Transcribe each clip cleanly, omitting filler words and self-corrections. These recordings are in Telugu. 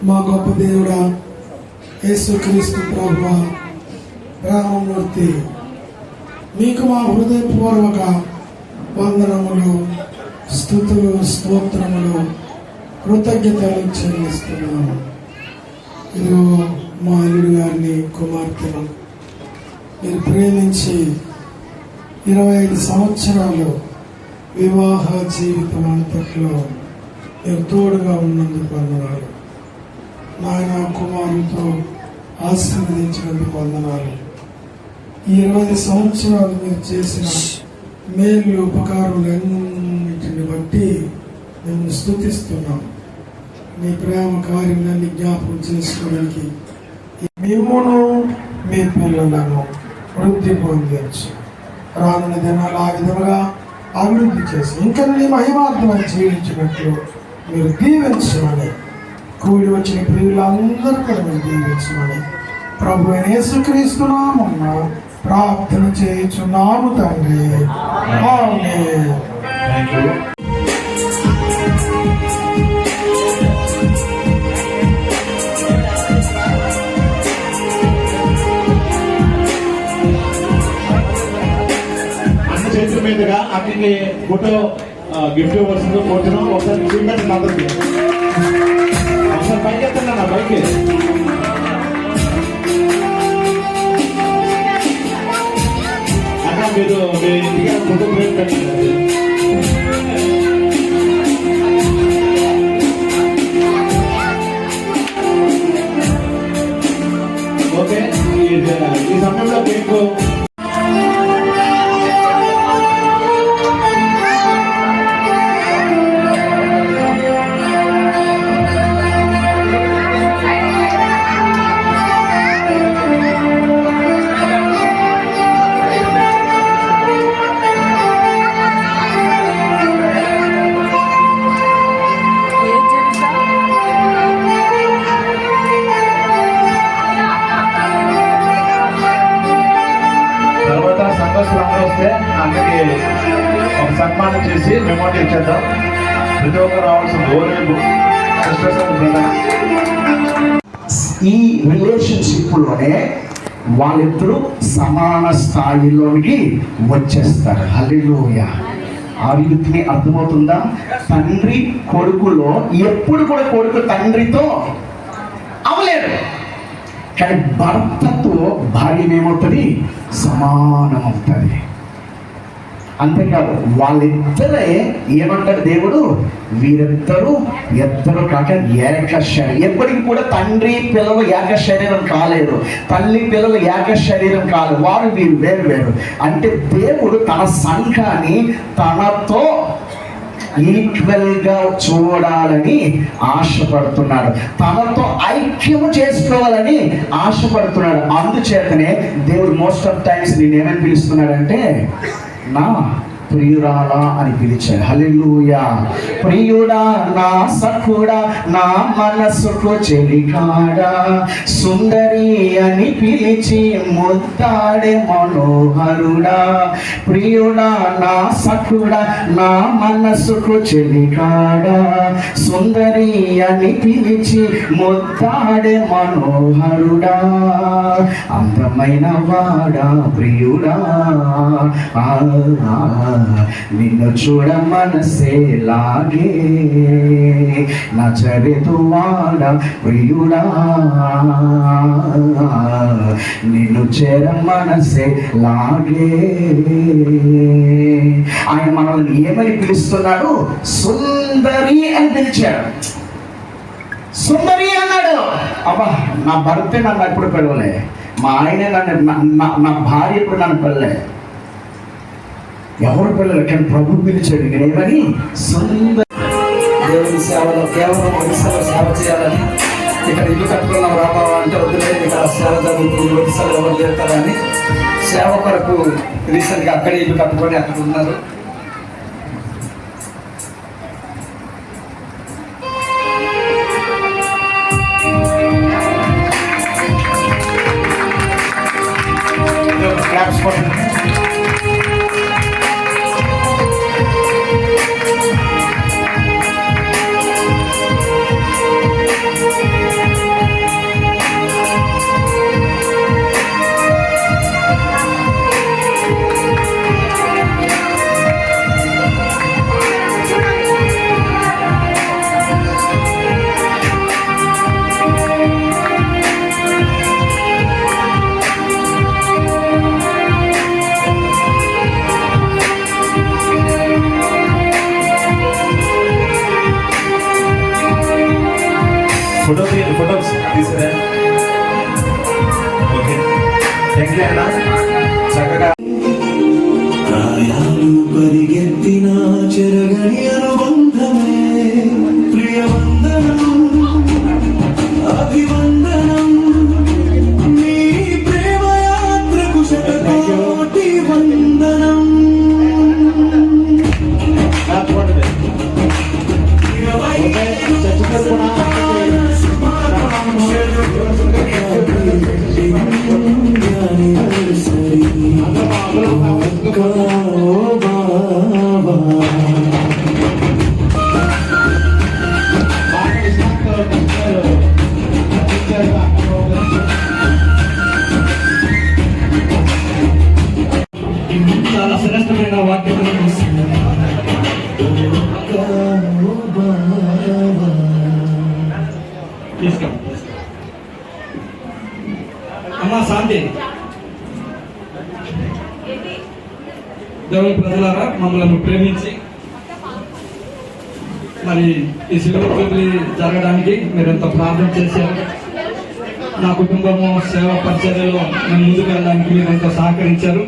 మా గొప్ప దేవుడా యేసుక్రీస్తు ప్రభువా, రామమూర్తి, మీకు మా హృదయపూర్వక వందనములు, స్తుతులు, స్తోత్రములు, కృతజ్ఞతలు చెల్లిస్తున్నాము. ఇదిగో మా అల్లుడు గారిని, కుమార్తెను మీరు ప్రేమించి 25 సంవత్సరాలు వివాహ జీవితం అంతట్లో మీరు తోడుగా ఉన్నందుకు వందనాలు నాయన. కుమారులతో ఆశీర్వదించినందుకు వందనాలు. ఈ 25 సంవత్సరాలు మీరు చేసిన మేలు, ఉపకారాలన్నింటిని బట్టి మేము స్తుతిస్తున్నాం. మీ ప్రేమ కార్యాన్ని జ్ఞాపకం చేసుకోవడానికి మిమ్మును మీ పిల్లలను వృద్ధి పొందవచ్చు. రానున్న దినాలు ఆ విధముగా అభివృద్ధి చేసి ఇంకా నీ మహిమార్థమని జీవించినట్లు మీరు దీవించమని, కూడి వచ్చిన ప్రియులందరూ కూడా మీరు దీవించమని ప్రభు అయిన యేసుక్రీస్తు నామమున ప్రార్థన చేయుచున్నాము తండ్రి. ఆమేన్. చేతుల మీదుగా అక్కడికి ఫోటో గిఫ్ట్ వస్తుంది. ఫోటో ఒకసారి చూడండి, అందరికి ఒకసారి పైకి ఎత్తండి అన్న, పైకి. అన్న మీరు మీ ఇంటికి ఫోటో ఫ్రేమ్ పెట్టండి. ఓకే, ఈ సమయంలో మీకు అందరికి ఒక సన్మానం చేసి మెమోరీ ఇచ్చేద్దాం. ప్రతి ఒక్కరు రావాల్సిన ఓరేపు ఈ రిలేషన్షిప్ లోనే వాళ్ళిద్దరూ సమాన స్థాయిలోనికి వచ్చేస్తారు. హల్లెలూయా. ఆ రీతిని అర్థమవుతుందా? తండ్రి కొడుకులో ఎప్పుడు కూడా కొడుకు తండ్రితో అవలేడు, కానీ భర్తతో భార్య ఏమవుతుంది? సమానమవుతుంది. అంతేకాదు, వాళ్ళిద్దరే ఏమంటారు దేవుడు? వీరిద్దరూ ఇద్దరు కాక ఏక శరీరం. ఎప్పటికి కూడా తండ్రి పిల్లలు ఏక శరీరం కాలేరు, తల్లి పిల్లలు ఏక శరీరం కాదు, వారు వీరు వేరు వేరు. అంటే దేవుడు తన సంఘాన్ని తనతో ఈక్వల్ గా చూడాలని ఆశపడుతున్నాడు, తనతో ఐక్యము చేసుకోవాలని ఆశపడుతున్నాడు. అందుచేతనే దేవుడు మోస్ట్ ఆఫ్ టైమ్స్ నేనేమని పిలుస్తున్నాడంటే నా ప్రియురాలా అని పిలిచాడు. హల్లెలూయా. ప్రియుడా, నా సఖుడా, నా మనసుకు చెలికాడా, సుందరి అని పిలిచి ముద్దాడే మనోహరుడా. ప్రియుడా, నా సఖుడా, నా మనసుకు చెలికాడా, సుందరి అని పిలిచి ముద్దాడే మనోహరుడా. అందమైన వాడా ప్రియుడా, నిన్ను చూడ మనసే లాగే, నజరేతువాడ ప్రియుడా, నిన్ను చేర మనసే లాగే. ఆయన మనల్ని ఏమని పిలుస్తున్నాడు? సుందరి అని పిలిచాడు. సుందరి అన్నాడు. అబ్బా, నా భర్తే నన్ను ఎప్పుడు పిలవలే, మా ఆయనే నా భార్య ఎప్పుడు నన్ను పిల్లలే, ఎవరు పిల్లలు, కానీ ప్రభు పిలిచాడు. నేనేమని? సుందర. దేవుని సేవలో కేవలం ఒడిశాలో సేవ చేయాలని, ఇక్కడ ఇల్లు కట్టుకున్నాం రాబావా అంటే వద్దులే, ఇక్కడ సేవ జరుగుతుంది, ఒడిశాలో ఎవరు చేస్తారని సేవ కొరకు రీసెంట్గా అక్కడే ఇల్లు కట్టుకొని అక్కడ ఉన్నారు. ఫోటోస్ తీసిరా. ఓకే, థ్యాంక్ యూ అన్న. చక్కగా ప్రాయాలు పరిగెత్తిన చెరగని అనుబంధమే ప్రియవందనం అభివందనం నీ ప్రేమయాత్రకు శతకోటి వందనం చాలా శ్రేష్టమైన వాక్యం. అమ్మా శాంతి, దేవుని ప్రజలారా, మమ్మల్ని ప్రేమించి మరి ఈ సిల్వర్ జూబ్లీ జరగడానికి మీరు ఎంత ప్రార్థన చేశారు. నా కుటుంబము సేవా పరిచర్యలో నేను ముందుకు వెళ్ళడానికి మీరు ఎంతో సహకరించారు.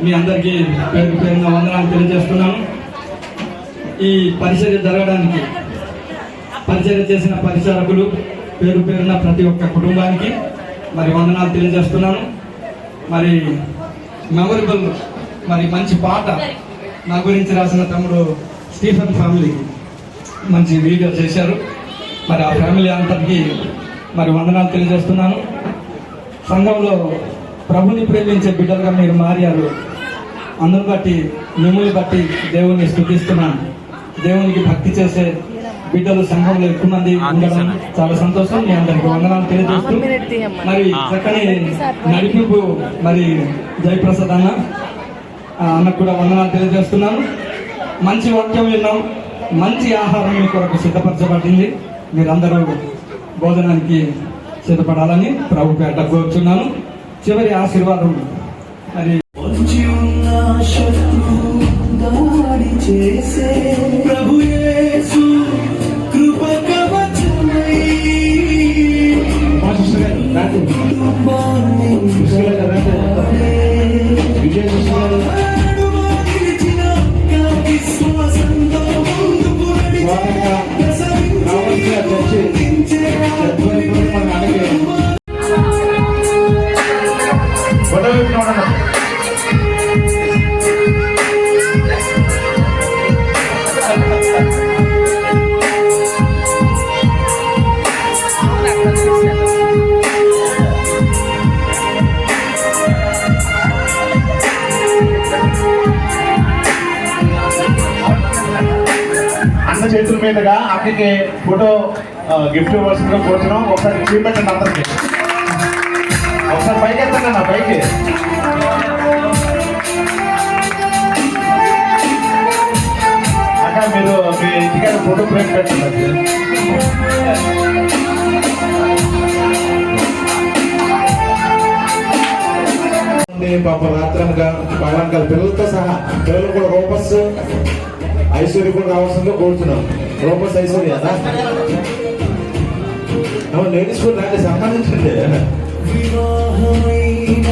మీ అందరికీ పేరు పేరున వందనాలు తెలియజేస్తున్నాను. ఈ పరిచర్య జరగడానికి పరిచర్య చేసిన పరిచారకులు పేరు పేరున ప్రతి ఒక్క కుటుంబానికి మరి వందనాలు తెలియజేస్తున్నాను. మరి మెమరబుల్ మరి మంచి పాట నా గురించి రాసిన తమ్ముడు స్టీఫెన్ ఫ్యామిలీకి మంచి వీడియో చేశారు. మరి ఆ ఫ్యామిలీ అందరికీ మరి వందనాలు తెలియజేస్తున్నాను. సంఘంలో ప్రభుని ప్రేమించే బిడ్డలుగా మీరు మారారు. అందును బట్టి మిమ్మల్ని బట్టి దేవుని స్తుతిస్తున్నాను. దేవునికి భక్తి చేసే బిడ్డలు సంఘంలో ఎక్కువ మంది ఉండడం చాలా సంతోషం. మీ అందరికి వందనాలు తెలియజేస్తూ మరి చక్కని నడిపింపు మరి జయప్రసాద్ అన్నకు కూడా వందనాలు తెలియజేస్తున్నాను. మంచి వాక్యం విన్నాం, మంచి ఆహారం మీ కొరకు సిద్ధపరచబడింది. మీరందరూ భోజనానికి సిద్ధపడాలని ప్రభు పేట కోరుచున్నాను. చివరి ఆశీర్వాదం మరి పొంచి ఉన్న శత్రువు దాడి చేసే ప్రభు యేసు కృప కవచమై కుటుంబాన్ని కాపాడే నిలిచిన విశ్వాసంతో ముందుకు నడిచే ఫోటో చూడండి. అన్న చేతుల మీదుగా అక్కడికి ఫోటో గిఫ్ట్ ఇవ్వాల్సిందిగా కోరుతున్నాం. ఒకసారి చూపెట్టండి అందరికి. ఒకసారి పైకి ఎత్తండి అన్న, పైకి. అక్క మీరు మీ ఇంటికాడ ఫోటో ఫ్రేమ్ పెట్టండి. పాప రాత్రంగా పవన్ పిల్లలతో సహా పిల్లలు కూడా రూపస్ ఐశ్వర్య కూడా రావాల్సిందిగా కోరుతున్నాం. రూపస్ ఐశ్వర్య లేడీస్ కూడా దానికి సంబంధించండి. వివాహమైన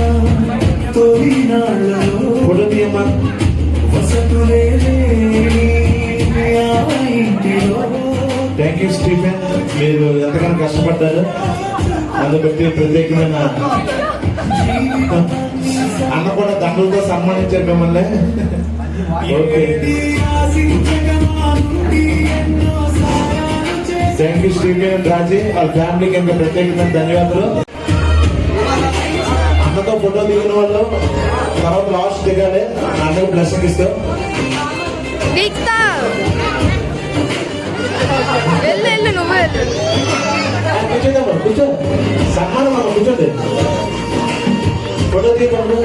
తొలినాళ్ళలో ఫోటో తీయమ్మా. వసతులే లేని ఆ ఇంటిలో థ్యాంక్ యూ స్టీఫెన్, మీరు ఎంతగానో కష్టపడ్డారు. అందుబట్టి ప్రత్యేకమైన అన్న కూడా దండలతో సన్మానించారు మిమ్మల్ని. ఓకే, థ్యాంక్ యూ స్టీఫెన్ రాజీ, వాళ్ళ ఫ్యామిలీకి ఇంకా ప్రత్యేకమైన ధన్యవాదాలు. అన్నతో ఫోటో దిగిన వాళ్ళు తర్వాత లాస్ట్ దిగాలి. అన్నకు బ్లెస్సింగ్ ఇస్తాం. కూర్చోదమ్మా, కూర్చో. సన్మానం అమ్మ, కూర్చోండి. ఫోటో తీయకుండా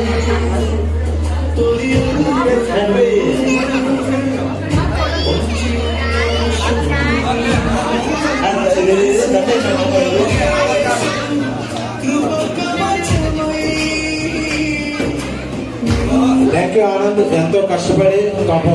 థ్యాంక్ యూ ఆనంద్, ఎంతో కష్టపడి పాపం